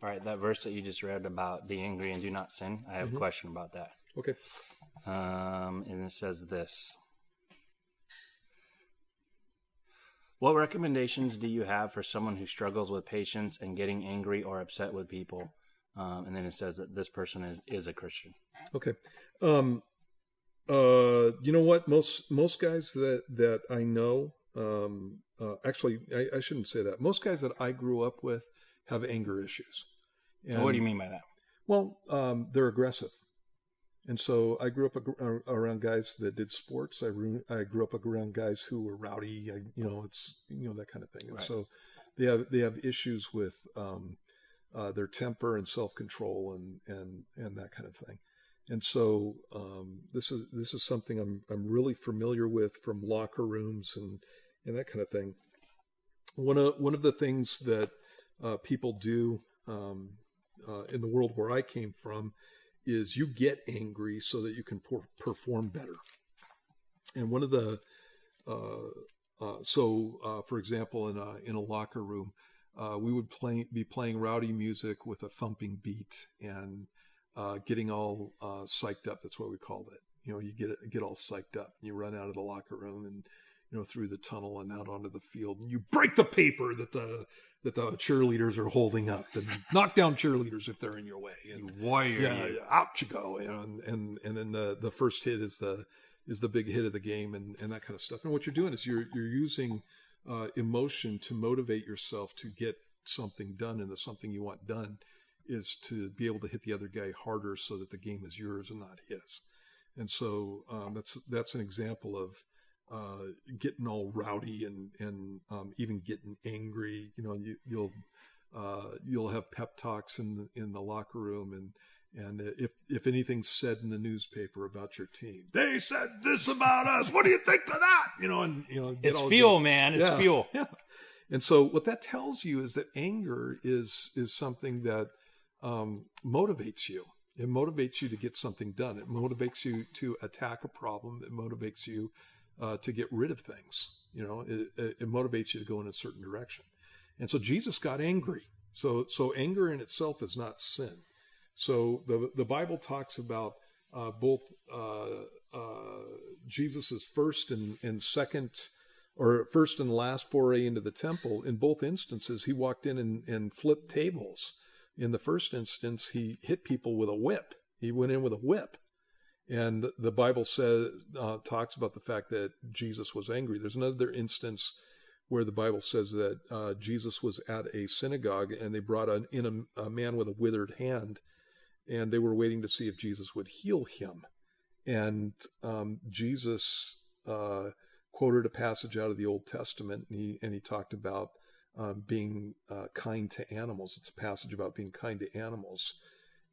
All right, that verse that you just read about be angry and do not sin, I have a question about that. Okay. And it says this. What recommendations do you have for someone who struggles with patience and getting angry or upset with people? And then it says that this person is a Christian. Okay. You know what? Most guys that I know, actually, I shouldn't say that. Most guys that I grew up with have anger issues. And what do you mean by that? Well, they're aggressive. And so I grew up around guys that did sports. I grew up around guys who were rowdy, that kind of thing. And Right. so they have issues with their temper and self-control and that kind of thing. And so this is something I'm really familiar with from locker rooms and that kind of thing. One of the things that people do in the world where I came from is you get angry so that you can perform better. And one of the for example, in a locker room, we would be playing rowdy music with a thumping beat and getting all psyched up. That's what we called it. You get all psyched up, and you run out of the locker room and through the tunnel and out onto the field, and you break the paper that the cheerleaders are holding up, and knock down cheerleaders if they're in your way. And warrior, yeah, out you go. And then the first hit is the big hit of the game and that kind of stuff. And what you're doing is you're using emotion to motivate yourself to get something done, and the something you want done is to be able to hit the other guy harder so that the game is yours and not his. And so that's an example of getting all rowdy and even getting angry. You'll have pep talks in the locker room, and if anything's said in the newspaper about your team, they said this about us. What do you think of that? It's fuel, man. It's fuel. Yeah. And so what that tells you is that anger is something that motivates you. It motivates you to get something done. It motivates you to attack a problem. It motivates you to get rid of things. It motivates you to go in a certain direction. And so Jesus got angry. So anger in itself is not sin. So the Bible talks about both Jesus's first and second, or first and last foray into the temple. In both instances, he walked in and flipped tables. In the first instance, he hit people with a whip. He went in with a whip. And the Bible talks about the fact that Jesus was angry. There's another instance where the Bible says that Jesus was at a synagogue and they brought in a man with a withered hand, and they were waiting to see if Jesus would heal him. And Jesus quoted a passage out of the Old Testament, and he talked about being kind to animals. It's a passage about being kind to animals.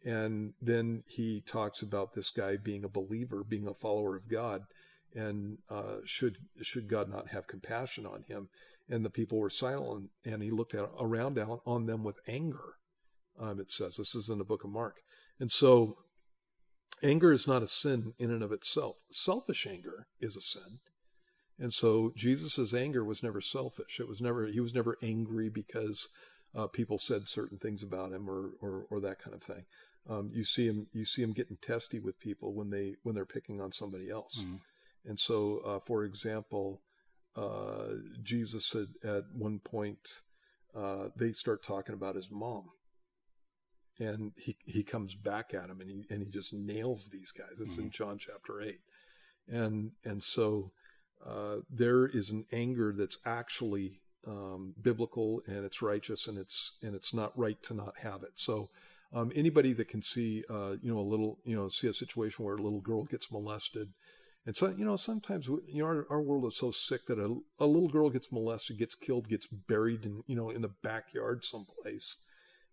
And then he talks about this guy being a believer, being a follower of God, and should God not have compassion on him? And the people were silent, and he looked around on them with anger. It says, this is in the book of Mark. And so anger is not a sin in and of itself. Selfish anger is a sin. And so Jesus's anger was never selfish. He was never angry because people said certain things about him or that kind of thing. You see him getting testy with people when they're picking on somebody else. Mm-hmm. And so, for example, Jesus said at one point, they start talking about his mom, and he comes back at him and he just nails these guys. It's in John chapter 8. And so there is an anger that's actually biblical, and it's righteous, and it's not right to not have it. So anybody that can see see a situation where a little girl gets molested, and so sometimes our world is so sick that a little girl gets molested, gets killed, gets buried in the backyard someplace,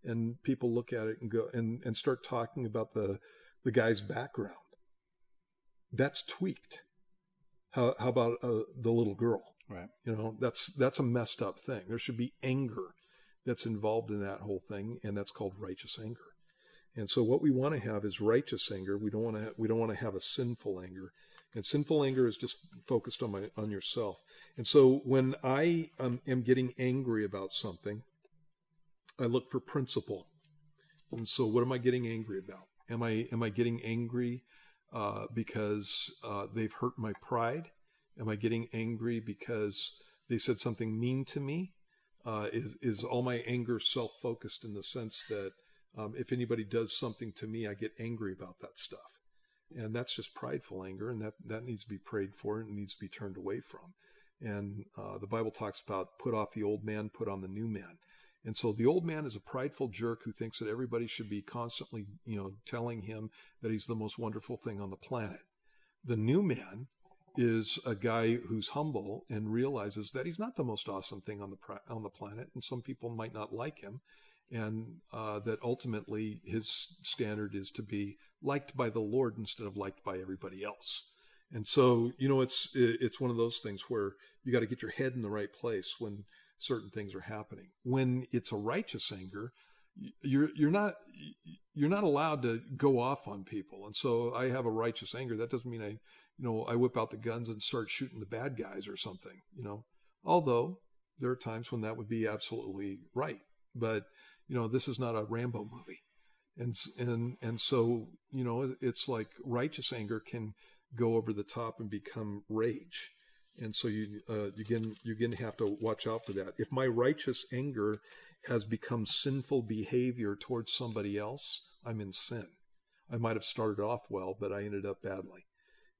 and people look at it and go and start talking about the guy's background. That's tweaked. How about the little girl? Right. That's a messed up thing. There should be anger that's involved in that whole thing, and that's called righteous anger. And so what we want to have is righteous anger. We don't want to have a sinful anger. And sinful anger is just focused on yourself. And so when I am getting angry about something, I look for principle. And so what am I getting angry about? Am I getting angry because they've hurt my pride? Am I getting angry because they said something mean to me? Is all my anger self-focused in the sense that if anybody does something to me, I get angry about that stuff? And that's just prideful anger, and that needs to be prayed for and needs to be turned away from. And the Bible talks about put off the old man, put on the new man. And so the old man is a prideful jerk who thinks that everybody should be constantly, telling him that he's the most wonderful thing on the planet. The new man is a guy who's humble and realizes that he's not the most awesome thing on the planet, and some people might not like him, and that ultimately his standard is to be liked by the Lord instead of liked by everybody else. And so, it's one of those things where you got to get your head in the right place when certain things are happening. When it's a righteous anger, you're not allowed to go off on people. And so I have a righteous anger. That doesn't mean I whip out the guns and start shooting the bad guys or something, although there are times when that would be absolutely right. But, this is not a Rambo movie. And so, it's like righteous anger can go over the top and become rage. And so you again have to watch out for that. If my righteous anger has become sinful behavior towards somebody else, I'm in sin. I might have started off well, but I ended up badly.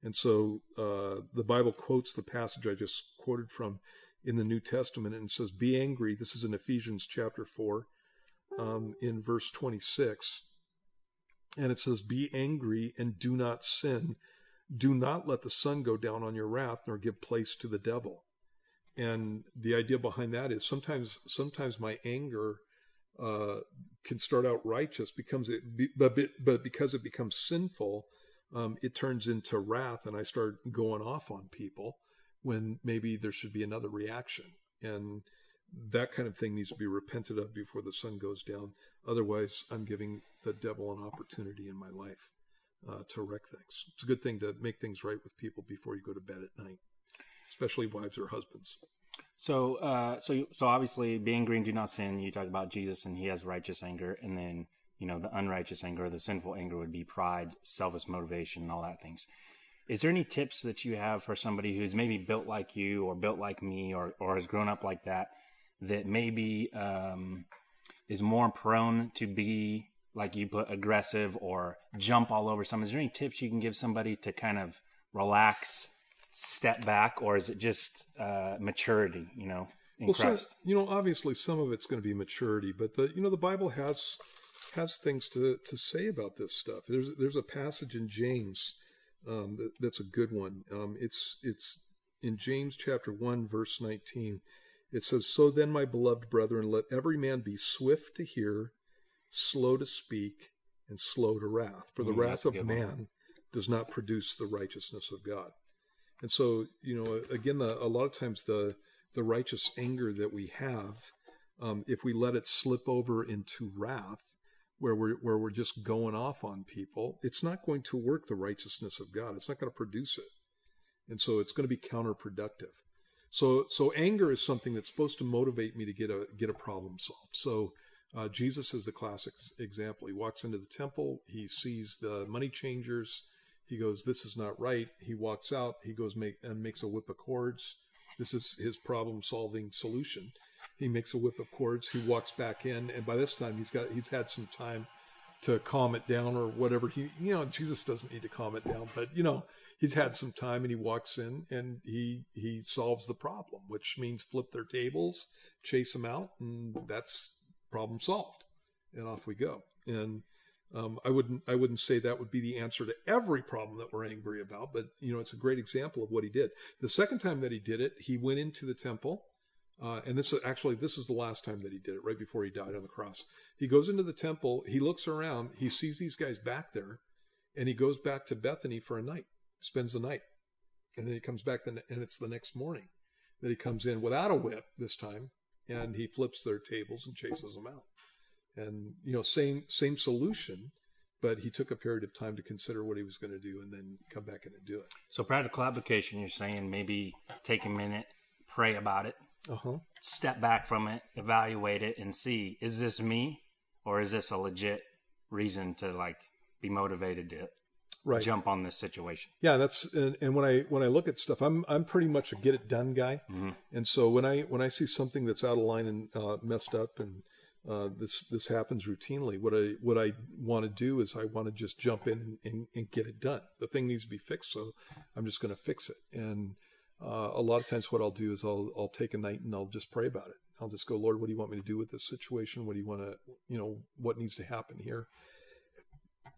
And so the Bible quotes the passage I just quoted from in the New Testament, and it says, "Be angry." This is in Ephesians chapter 4, in verse 26. And it says, "Be angry and do not sin. Do not let the sun go down on your wrath, nor give place to the devil." And the idea behind that is sometimes my anger can start out righteous, but because it becomes sinful, it turns into wrath, and I start going off on people when maybe there should be another reaction. And that kind of thing needs to be repented of before the sun goes down. Otherwise, I'm giving the devil an opportunity in my life to wreck things. It's a good thing to make things right with people before you go to bed at night, especially wives or husbands. So obviously, be angry and do not sin. You talk about Jesus, and he has righteous anger, and then the unrighteous anger, the sinful anger, would be pride, selfish motivation, and all that things. Is there any tips that you have for somebody who's maybe built like you, or built like me, or has grown up like that maybe is more prone to be, like you put, aggressive or jump all over someone? Is there any tips you can give somebody to kind of relax, step back, or is it just maturity, in Christ? So, obviously some of it's going to be maturity, but the Bible has things to say about this stuff. There's a passage in James that's a good one. It's in James chapter 1, verse 19. It says, "So then, my beloved brethren, let every man be swift to hear, slow to speak, and slow to wrath. For the wrath of man does not produce the righteousness of God." And so, again, a lot of times the righteous anger that we have, if we let it slip over into wrath, where we're just going off on people, it's not going to work the righteousness of God. It's not going to produce it. And so it's going to be counterproductive. So anger is something that's supposed to motivate me to get a problem solved. So Jesus is the classic example. He walks into the temple. He sees the money changers. He goes, "This is not right." He walks out. He goes makes a whip of cords. This is his problem-solving solution. He makes a whip of cords. He walks back in, and by this time he's had some time to calm it down or whatever. Jesus doesn't need to calm it down, but he's had some time, and he walks in and he solves the problem, which means flip their tables, chase them out, and that's problem solved. And off we go. And I wouldn't say that would be the answer to every problem that we're angry about, but it's a great example of what he did. The second time that he did it, he went into the temple, and this is the last time that he did it, right before he died on the cross. He goes into the temple, he looks around, he sees these guys back there, and he goes back to Bethany for a night, spends the night, and then he comes back, and it's the next morning that he comes in without a whip this time, and he flips their tables and chases them out. And same solution, but he took a period of time to consider what he was going to do and then come back in and do it. So practical application, you're saying maybe take a minute, pray about it, step back from it, evaluate it, and see, is this me or is this a legit reason to like be motivated to Right. jump on this situation. Yeah, and when I look at stuff, I'm pretty much a get it done guy, and so when I see something that's out of line and messed up, and this happens routinely, what I want to do is I want to just jump in and get it done. The thing needs to be fixed, so I'm just going to fix it. And a lot of times, what I'll do is I'll take a night and I'll just pray about it. I'll just go, Lord, what do you want me to do with this situation? What do you want to, what needs to happen here?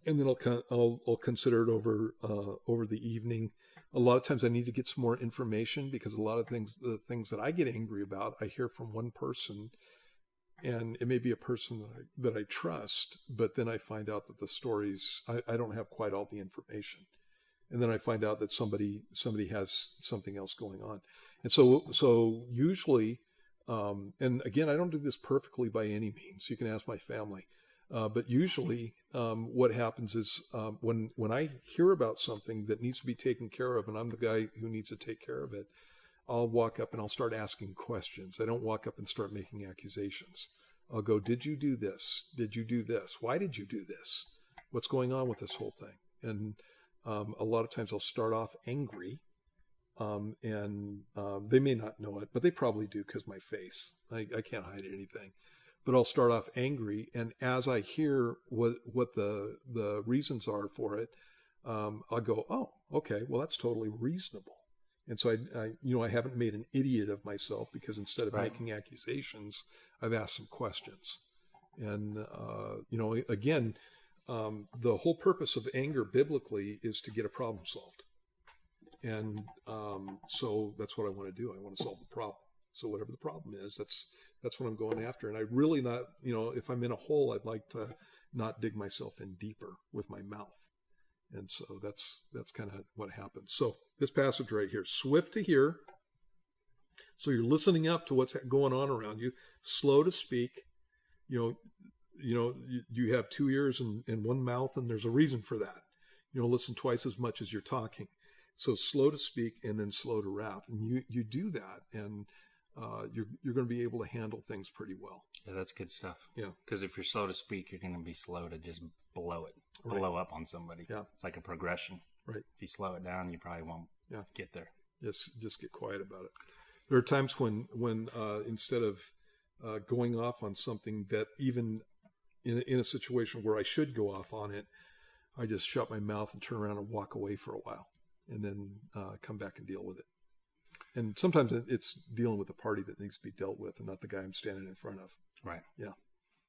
And then I'll consider it over the evening. A lot of times I need to get some more information, because a lot of the things that I get angry about, I hear from one person, and it may be a person that I trust, but then I find out that the stories, I don't have quite all the information. And then I find out that somebody has something else going on. And so usually, and again, I don't do this perfectly by any means. You can ask my family. But usually what happens is when I hear about something that needs to be taken care of, and I'm the guy who needs to take care of it, I'll walk up and I'll start asking questions. I don't walk up and start making accusations. I'll go, did you do this? Did you do this? Why did you do this? What's going on with this whole thing? And a lot of times I'll start off angry, and they may not know it, but they probably do, because my face. I can't hide anything. But I'll start off angry, and as I hear what the reasons are for it, I'll go, oh, okay, well, that's totally reasonable. And so I haven't made an idiot of myself, because instead of making accusations, I've asked some questions. And again, the whole purpose of anger biblically is to get a problem solved. And so that's what I want to do. I want to solve the problem. So whatever the problem is, that's what I'm going after. And I really not, if I'm in a hole, I'd like to not dig myself in deeper with my mouth. And so that's kind of what happens. So this passage right here, swift to hear. So you're listening up to what's going on around you, slow to speak. You have 2 ears and 1 mouth, and there's a reason for that. Listen twice as much as you're talking. So slow to speak and then slow to wrath. And you do that, and you're going to be able to handle things pretty well. Yeah, that's good stuff. Yeah. Because if you're slow to speak, you're going to be slow to just blow up on somebody. Yeah. It's like a progression. Right. If you slow it down, you probably won't get there. Just get quiet about it. There are times when instead of going off on something that even in a situation where I should go off on it, I just shut my mouth and turn around and walk away for a while, and then come back and deal with it. And sometimes it's dealing with the party that needs to be dealt with, and not the guy I'm standing in front of. Right. Yeah.